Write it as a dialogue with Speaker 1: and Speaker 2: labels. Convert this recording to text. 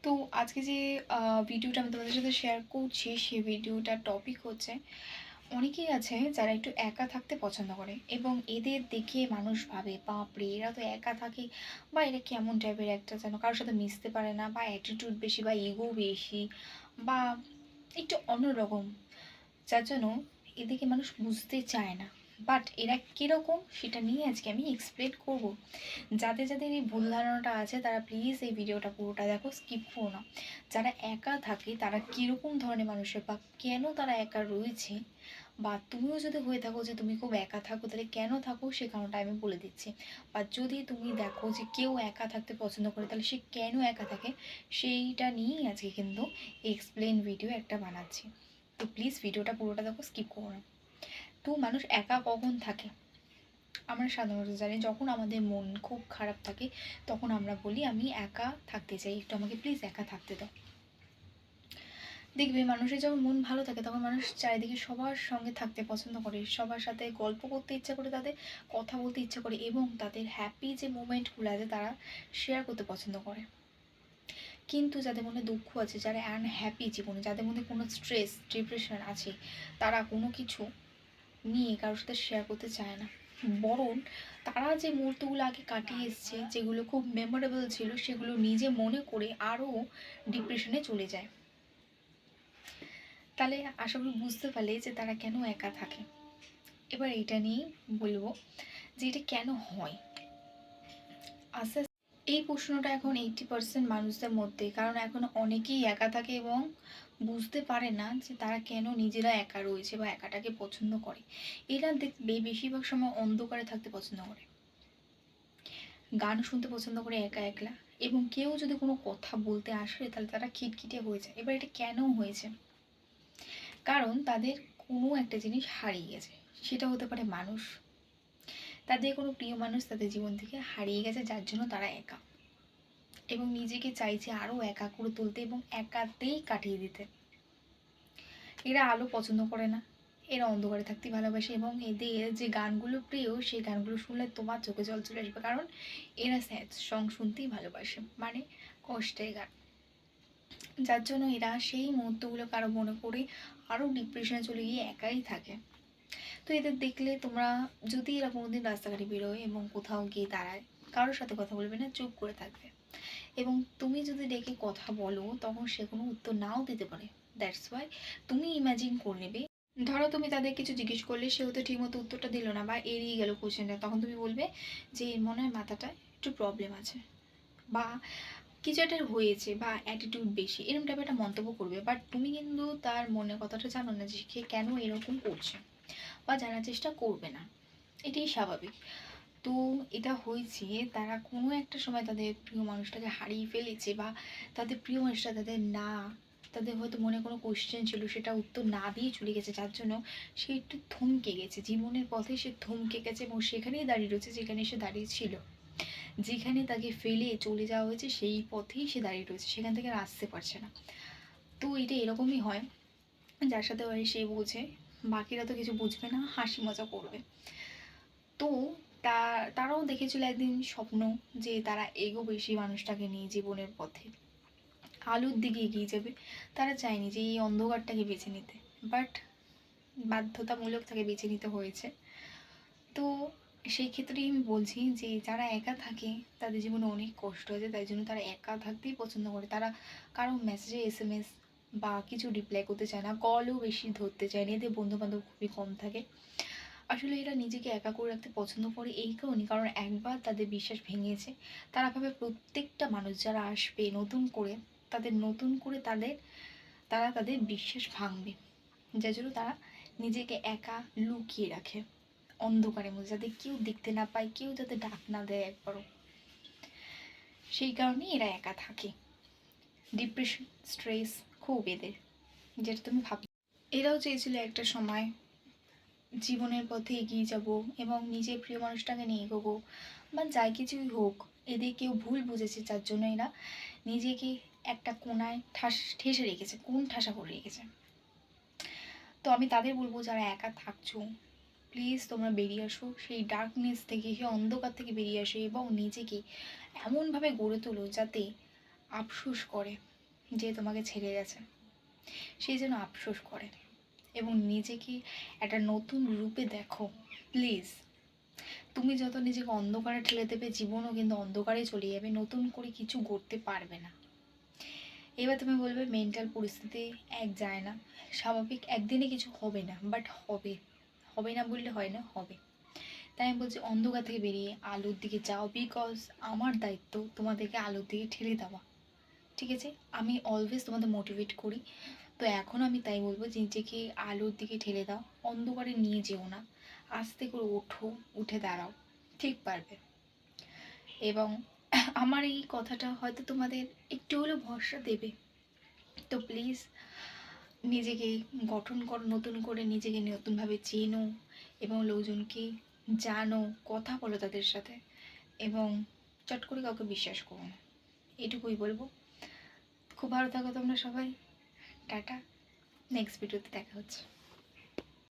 Speaker 1: তো আজকে যে ভিডিওটা আমি তোমাদের সাথে শেয়ার করছি, সেই ভিডিওটার টপিক হচ্ছে অনেকেই আছে যারা একটু একা থাকতে পছন্দ করে এবং এদের দেখে মানুষ ভাবে বাপরে এরা তো একা থাকে, বা এরা কেমন টাইপের, একটা যেন কারোর সাথে মিশতে পারে না, বা অ্যাটিটিউড বেশি, বা ইগো বেশি, বা একটু অন্যরকম, যার জন্য এদেরকে মানুষ বুঝতে চায় না। বাট এরা কীরকম সেটা নিয়ে আজকে আমি এক্সপ্লেন করব। যাদের যাদের এই ভুল ধারণাটা আছে তারা প্লিজ এই ভিডিওটা পুরোটা দেখো, স্কিপ করো না। যারা একা থাকে তারা কীরকম ধরনের মানুষের, বা কেন তারা একা রয়েছে, বা তুমিও যদি হয়ে থাকো যে তুমি খুব একা থাকো, তাহলে কেন থাকো সে কারণটা আমি বলে দিচ্ছি। বা যদি তুমি দেখো যে কেউ একা থাকতে পছন্দ করে, তাহলে সে কেন একা থাকে সেইটা নিয়েই আজকে কিন্তু এক্সপ্লেন ভিডিও একটা বানাচ্ছি। তো প্লিজ ভিডিওটা পুরোটা দেখো, স্কিপ করো না। তো মানুষ একা কখন থাকে? আমরা সাধারণত জানি যখন আমাদের মন খুব খারাপ থাকে তখন আমরা বলি আমি একা থাকতে চাই, একটু আমাকে প্লিজ একা থাকতে দাও। দেখবে মানুষের যখন মন ভালো থাকে তখন মানুষ চারিদিকে সবার সঙ্গে থাকতে পছন্দ করে, সবার সাথে গল্প করতে ইচ্ছা করে, তাদের কথা বলতে ইচ্ছা করে, এবং তাদের হ্যাপি যে মুমেন্টগুলো আছে তারা শেয়ার করতে পছন্দ করে। কিন্তু যাদের মনে দুঃখ আছে, যারা আনহ্যাপি জীবনে, যাদের মধ্যে কোনো স্ট্রেস ডিপ্রেশন আছে, তারা কোনো কিছু নিয়ে কারোর সাথে শেয়ার করতে চায় না। বরং তারা যে মুহূর্তগুলো আগে কাটিয়ে এসছে, যেগুলো খুব মেমোরেবল ছিল, সেগুলো নিজে মনে করে আরও ডিপ্রেশনে চলে যায়। তাহলে আশা করি বুঝতে পারলে যে তারা কেন একা থাকে। এবার এটা নিয়ে বলবো যে এটা কেন হয়। আস্তে আস্তে এই প্রশ্নটা এখন 80% মানুষদের মধ্যে, কারণ এখন অনেকেই একা থাকে এবং বুঝতে পারে না যে তারা কেন নিজেরা একা রয়েছে বা একাটাকে পছন্দ করে। এরা দেখবে বেশিরভাগ সময় অন্ধকারে থাকতে পছন্দ করে, গান শুনতে পছন্দ করে একা একলা, এবং কেউ যদি কোনো কথা বলতে আসে তাহলে তারা খিটখিটে হয়ে যায়। এবার এটা কেন হয়েছে? কারণ তাদের কোনো একটা জিনিস হারিয়ে গেছে। সেটা হতে পারে মানুষ, তাদের কোনো প্রিয় মানুষ তাদের জীবন থেকে হারিয়ে গেছে, যার জন্য তারা একা, এবং নিজেকে চাইছে আরও একা করে তুলতে এবং একাতেই কাটিয়ে দিতে। এরা আলো পছন্দ করে না, এরা অন্ধকারে থাকতে ভালোবাসে, এবং এদের যে গানগুলো প্রিয় সেই গানগুলো শুনলে তোমার চোখে জল চলে আসবে, কারণ এরা স্যাড সং শুনতেই ভালোবাসে, মানে কষ্টের গান। যার জন্য এরা সেই মুহূর্তগুলো কারো মনে করে আরও ডিপ্রেশনে চলে গিয়ে একাই থাকে। তো এদের দেখলে তোমরা, যদি এরা কোনোদিন রাস্তাঘাটে বেরোয় এবং কোথাও গিয়ে দাঁড়ায়, কারোর সাথে কথা বলবে না, চুপ করে থাকবে, এবং তুমি যদি ডেকে কথা বলো তখন সে কোনো উত্তর নাও দিতে পারে। দ্যাটস ওয়াই তুমি ইমাজিন করে নেবে, ধরো তুমি তাদের কিছু জিজ্ঞেস করলে সে হয়তো ঠিকমতো উত্তরটা দিল না বা এড়িয়ে গেল কোশ্চেনটা, তখন তুমি বলবে যে এর মনে হয় মাথাটায় একটু প্রবলেম আছে, বা কিছু একটা হয়েছে, বা অ্যাটিটিউড বেশি, এরকম টাইপের একটা মন্তব্য করবে। বাট তুমি কিন্তু তার মনের কথাটা জানো না যে সে কেন এরকম করছে, বা জানার চেষ্টা করবে না। এটাই স্বাভাবিক। তো এটা হয়েছে, তারা কোনো একটা সময় তাদের প্রিয় মানুষটাকে হারিয়ে ফেলেছে, বা তাদের প্রিয় মানুষটা তাদের হয়তো মনে কোনো কোশ্চেন ছিল, সেটা উত্তর না দিয়ে চলে গেছে, যার জন্য সে একটু থমকে গেছে, জীবনের পথে সে থমকে গেছে, এবং সেখানেই দাঁড়িয়ে রয়েছে যেখানে সে দাঁড়িয়ে ছিল। যেখানে তাকে ফেলে চলে যাওয়া হয়েছে সেই পথেই সে দাঁড়িয়ে রয়েছে, সেখান থেকে আর আসতে পারছে না। তো এটা এরকমই হয়, যার সাথে হয় সে বোঝে, বাকিরা তো কিছু বুঝবে না, হাসি মজা করবে। তো তারাও দেখেছিল একদিন স্বপ্ন যে তারা এগোবে সেই মানুষটাকে নিয়ে জীবনের পথে, আলোর দিকে এগিয়ে যাবে। তারা চায়নি যে এই অন্ধকারটাকে বেছে নিতে, বাট বাধ্যতামূলক তাকে বেছে নিতে হয়েছে। তো সেই ক্ষেত্রেই আমি বলছি যে যারা একা থাকে তাদের জীবনে অনেক কষ্ট আছে, তাই জন্য তারা একা থাকতেই পছন্দ করে। তারা কারো মেসেজে SMS বা কিছু রিপ্লাই করতে চায় না, কলও বেশি ধরতে চায় না, এদের বন্ধুবান্ধব খুবই কম থাকে। আসলে এরা নিজেকে একা করে রাখতে পছন্দ করে এই কারণে, কারণ একবার তাদের বিশ্বাস ভেঙেছে। তারা ভাবে প্রত্যেকটা মানুষ যারা আসবে নতুন করে, তারা তাদের বিশ্বাস ভাঙবে, যার জন্য তারা নিজেকে একা লুকিয়ে রাখে অন্ধকারের মধ্যে, যাতে কেউ দেখতে না পায়, কেউ যাতে ডাক না দেয় একবারও। সেই কারণেই এরা একা থাকে। ডিপ্রেশন, স্ট্রেস খুব এদের, যেটা তুমি ভাব। এরাও চেয়েছিল একটা সময় জীবনের পথে এগিয়ে যাব এবং নিজের প্রিয় মানুষটাকে নিয়ে এগোবো, বা যাই কিছুই হোক, এদের কেউ ভুল বুঝেছে, যার জন্য এরা নিজেকে একটা কোনায় ঠেসে রেখেছে, কোন ঠাসা করে রেখেছে। তো আমি তাদের বলবো যারা একা থাকছো, প্লিজ তোমরা বেরিয়ে আসো সেই ডার্কনেস থেকে, সেই অন্ধকার থেকে বেরিয়ে আসো, এবং নিজেকে এমনভাবে গড়ে তোলো যাতে আফসোস করে, যে তোমাকে ছেড়ে গেছে, সেই জন্য আফসোস করে এবং নিজেকে একটা নতুন রূপে দেখো প্লিজ। তুমি যত নিজেকে অন্ধকারে ঠেলে দেবে, জীবনও কিন্তু অন্ধকারে চলে যাবে, নতুন করে কিছু করতে পারবে না। এবার তুমি বলবে মেন্টাল পরিস্থিতি এক যায় না, স্বাভাবিক একদিনে কিছু হবে না, বাট হবে, হবে না বললে হয় না, হবে। তাই আমি বলছি অন্ধকার থেকে বেরিয়ে আলোর দিকে যাও, বিকজ আমার দায়িত্ব তোমাদেরকে আলোর দিকে ঠেলে দেওয়া, ঠিক আছে? আমি অলওয়েজ তোমাদের মোটিভেট করি, তো এখন আমি তাই বলবো যে নিজেকে আলোর দিকে ঠেলে দাও, অন্ধকারে নিয়ে যেও না, আস্তে করে ওঠো, উঠে দাঁড়াও, ঠিক পারবে। এবং আমার এই কথাটা হয়তো তোমাদের একটু হলেও ভরসা দেবে, তো প্লিজ নিজেকে গঠন করো, নতুন করে নিজেকে নতুনভাবে চেনো এবং লোকজনকে জানো, কথা বলো তাদের সাথে, এবং চট করে কাউকে বিশ্বাস করো না, এটুকুই বলবো। খুব ভালো থাকো তোমরা সবাই, টাটা, নেক্সট ভিডিওতে দেখা হচ্ছে।